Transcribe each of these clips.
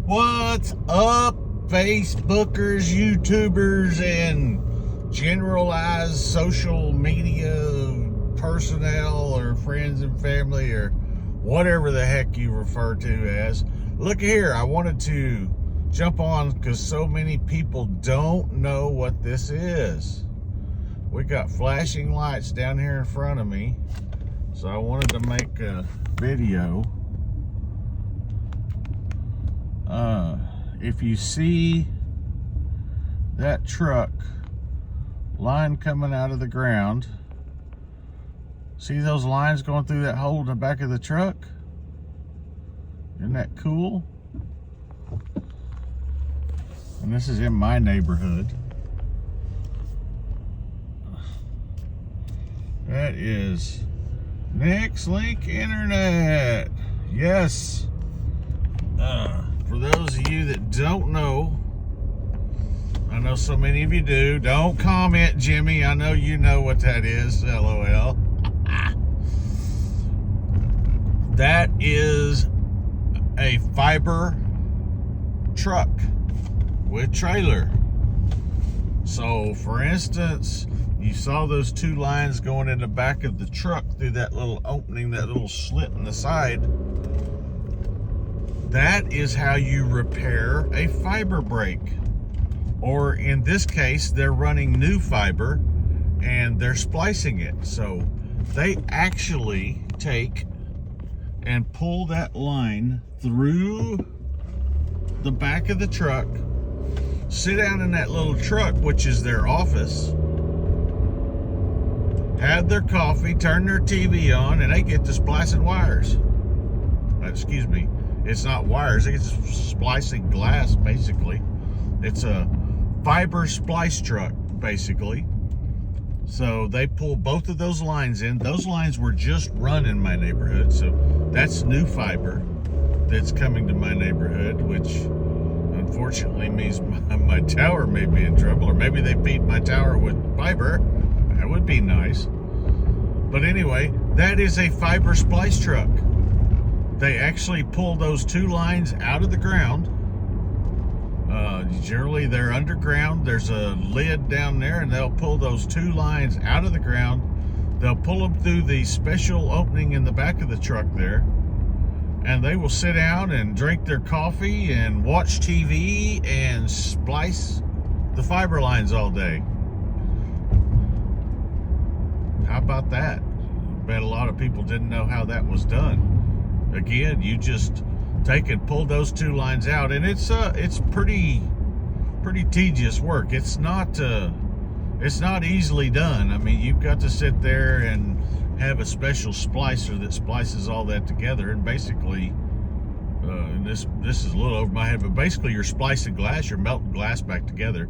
What's up, Facebookers, YouTubers, and generalized social media personnel or friends and family or whatever the heck you refer to as? Look here, I wanted to jump on because so many people don't know what this is. We got flashing lights down here in front of me, so I wanted to make a video. If you see that truck line coming out of the ground, see those lines going through that hole in the back of the truck? Isn't that cool? And this is in my neighborhood. That is Nextlink Internet. Yes. For those of you that don't know, I know so many of you do. Don't comment, Jimmy. I know you know what that is. LOL. That is a fiber truck with trailer. So, for instance, you saw those two lines going in the back of the truck through that little opening, that little slit in the side. That is how you repair a fiber break. Or in this case, they're running new fiber and they're splicing it. So they actually take and pull that line through the back of the truck, sit down in that little truck, which is their office, have their coffee, turn their TV on, and they get to splicing wires. Excuse me. It's not wires, it's splicing glass, basically. It's a fiber splice truck, basically. So they pull both of those lines in. Those lines were just run in my neighborhood, so that's new fiber that's coming to my neighborhood, which unfortunately means my tower may be in trouble, or maybe they beat my tower with fiber. That would be nice. But anyway, that is a fiber splice truck. They actually pull those two lines out of the ground. Generally, they're underground. There's a lid down there, and they'll pull those two lines out of the ground. They'll pull them through the special opening in the back of the truck there, and they will sit down and drink their coffee and watch TV and splice the fiber lines all day. How about that? I bet a lot of people didn't know how that was done. Again, you just take and pull those two lines out, and it's pretty tedious work. It's not easily done. I mean, you've got to sit there and have a special splicer that splices all that together, and basically, and this is a little over my head, but basically you're splicing glass, you're melting glass back together,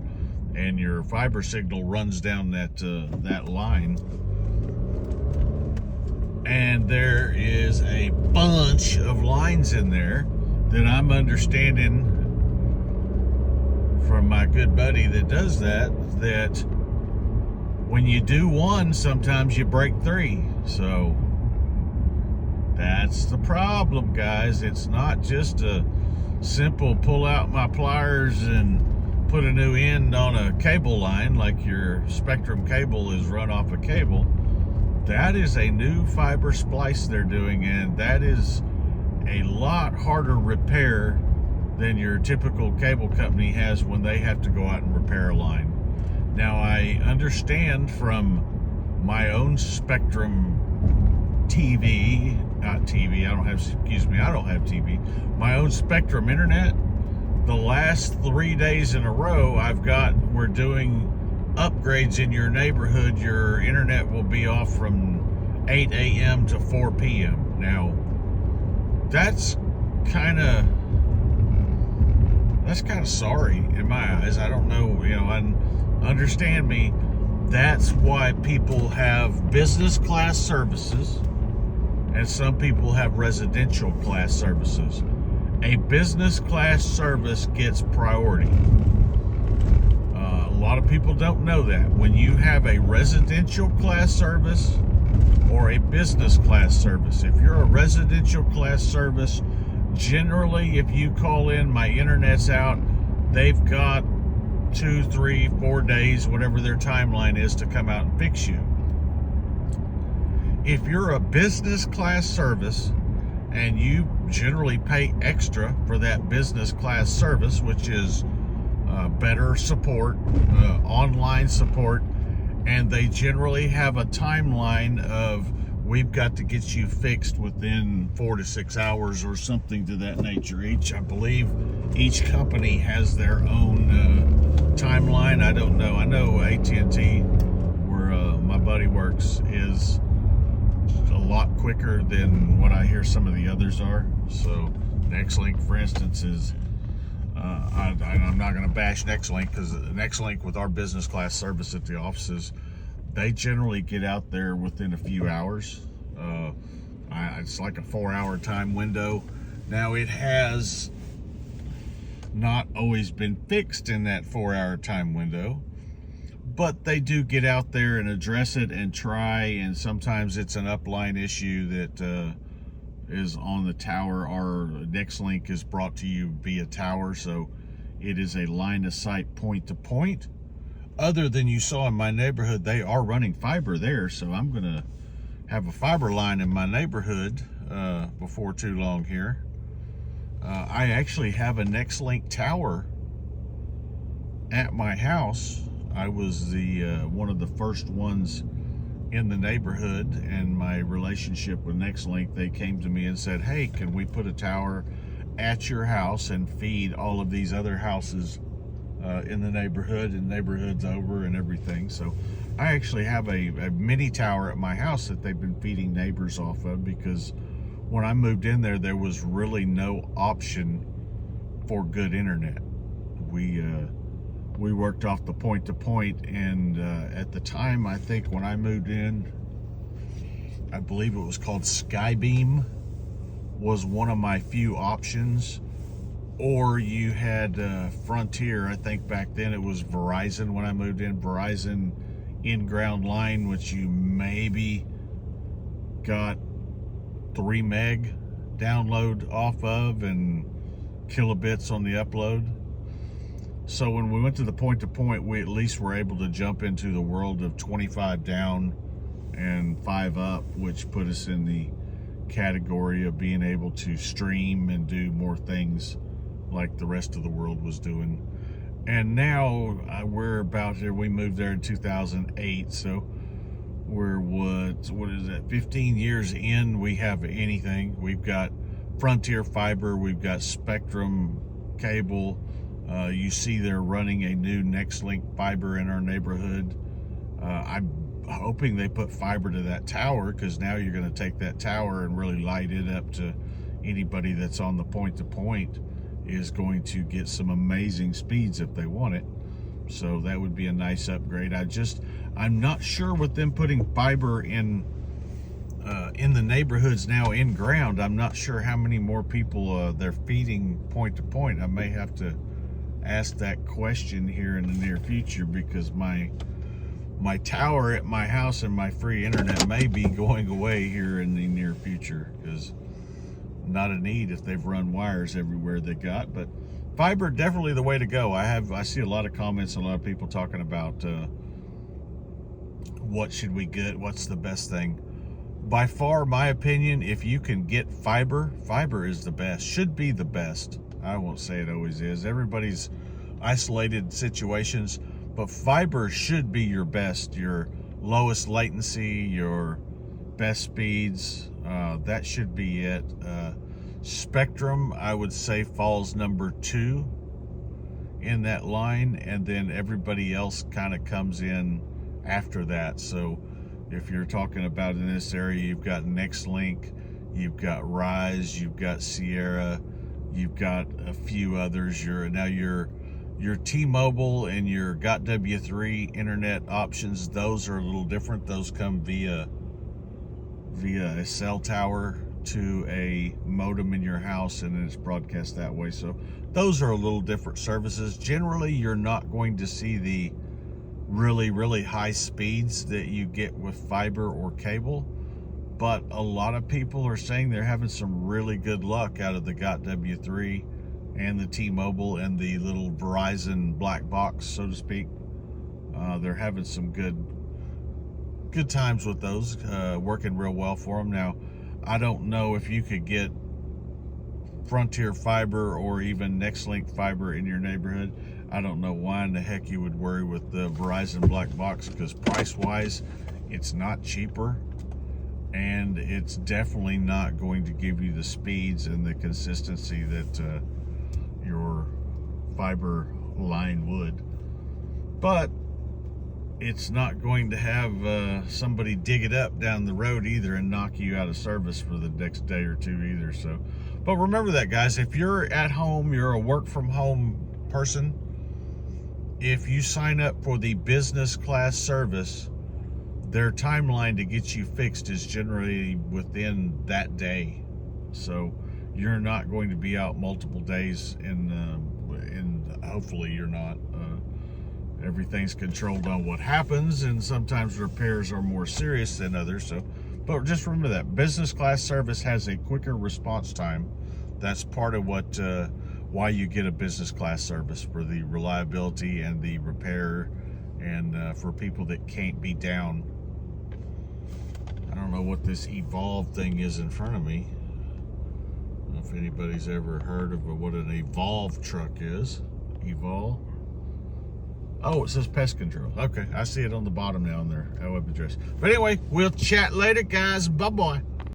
and your fiber signal runs down that line. And there is a bunch of lines in there that I'm understanding from my good buddy that does that when you do one, sometimes you break three. So that's the problem, guys. It's not just a simple pull out my pliers and put a new end on a cable line like your Spectrum cable is run off a cable. That is a new fiber splice they're doing, and that is a lot harder repair than your typical cable company has when they have to go out and repair a line. Now, I understand from my own Spectrum TV, not TV, I don't have TV, my own Spectrum internet, the last 3 days in a row we're doing upgrades in your neighborhood. Your internet will be off from 8 a.m. to 4 p.m. Now, that's kind of sorry in my eyes. I don't know, and understand me, that's why people have business class services and some people have residential class services. A business class service gets priority. A lot of people don't know that. When you have a residential class service or a business class service, if you're a residential class service, Generally, if you call in, my internet's out, they've got 2, 3, 4 days, whatever their timeline is, to come out and fix you. If you're a business class service and you generally pay extra for that business class service, which is better support, online support, and they generally have a timeline of, we've got to get you fixed within 4 to 6 hours or something to that nature. I believe each company has their own timeline. I don't know. I know AT&T, where my buddy works, is a lot quicker than what I hear some of the others are. So Nextlink, for instance, is I'm not going to bash Nextlink, because Nextlink, with our business class service at the offices, they generally get out there within a few hours. It's like a 4-hour time window. Now, it has not always been fixed in that 4-hour time window, but they do get out there and address it and try, and sometimes it's an upline issue that is on the tower. Our Nextlink is brought to you via tower, so it is a line of sight point to point. Other than you saw in my neighborhood, they are running fiber there, so I'm gonna have a fiber line in my neighborhood before too long here. I actually have a Nextlink tower at my house. I was the one of the first ones in the neighborhood, and my relationship with Nextlink, they came to me and said, hey, can we put a tower at your house and feed all of these other houses in the neighborhood and neighborhoods over and everything. So I actually have a mini tower at my house that they've been feeding neighbors off of, because when I moved in there, there was really no option for good internet. We worked off the point to point, and at the time, I think when I moved in, I believe it was called Skybeam, was one of my few options. Or you had Frontier. I think back then it was Verizon when I moved in. Verizon in-ground line, which you maybe got 3 meg download off of and kilobits on the upload. So when we went to the point-to-point, we at least were able to jump into the world of 25 down and 5 up, which put us in the category of being able to stream and do more things like the rest of the world was doing. And now we're about here. We moved there in 2008, so we're what is that, 15 years in. We have anything. We've got Frontier fiber, we've got Spectrum cable. You see they're running a new Nextlink fiber in our neighborhood. I'm hoping they put fiber to that tower, because now you're going to take that tower and really light it up to anybody that's on the point to point is going to get some amazing speeds if they want it. So that would be a nice upgrade. I'm not sure with them putting fiber in the neighborhoods now in ground. I'm not sure how many more people they're feeding point to point. I may have to ask that question here in the near future, because my tower at my house and my free internet may be going away here in the near future, because not a need if they've run wires everywhere they got. But fiber, definitely the way to go. I see a lot of comments, a lot of people talking about what should we get, what's the best thing. By far, my opinion, if you can get fiber is the best, should be the best. I won't say it always is. Everybody's isolated situations, but fiber should be your best, your lowest latency, your best speeds. That should be it. Spectrum, I would say, falls number 2 in that line, and then everybody else kind of comes in after that. So if you're talking about in this area, you've got Nextlink, you've got Rise, you've got Sierra, you've got a few others. Your T-Mobile and your GOT-W3 internet options, those are a little different. Those come via a cell tower to a modem in your house, and it's broadcast that way. So those are a little different services. Generally, you're not going to see the really, really high speeds that you get with fiber or cable, but a lot of people are saying they're having some really good luck out of the Got W3 and the T-Mobile and the little Verizon black box, so to speak. They're having some good times with those, working real well for them. Now, I don't know if you could get Frontier Fiber or even Nextlink Fiber in your neighborhood. I don't know why in the heck you would worry with the Verizon black box, because price-wise, it's not cheaper, and it's definitely not going to give you the speeds and the consistency that your fiber line would. But it's not going to have somebody dig it up down the road either and knock you out of service for the next day or two either. So, but remember that, guys, if you're at home, you're a work from home person, if you sign up for the business class service, their timeline to get you fixed is generally within that day. So you're not going to be out multiple days, and hopefully you're not. Everything's controlled on what happens, and sometimes repairs are more serious than others. So, but just remember that business class service has a quicker response time. That's part of what why you get a business class service, for the reliability and the repair, and for people that can't be down. I don't know what this Evolve thing is in front of me. I don't know if anybody's ever heard of what an Evolve truck is. Evolve. Oh, it says pest control. Okay, I see it on the bottom now on their web address. But anyway, we'll chat later, guys. Bye-bye.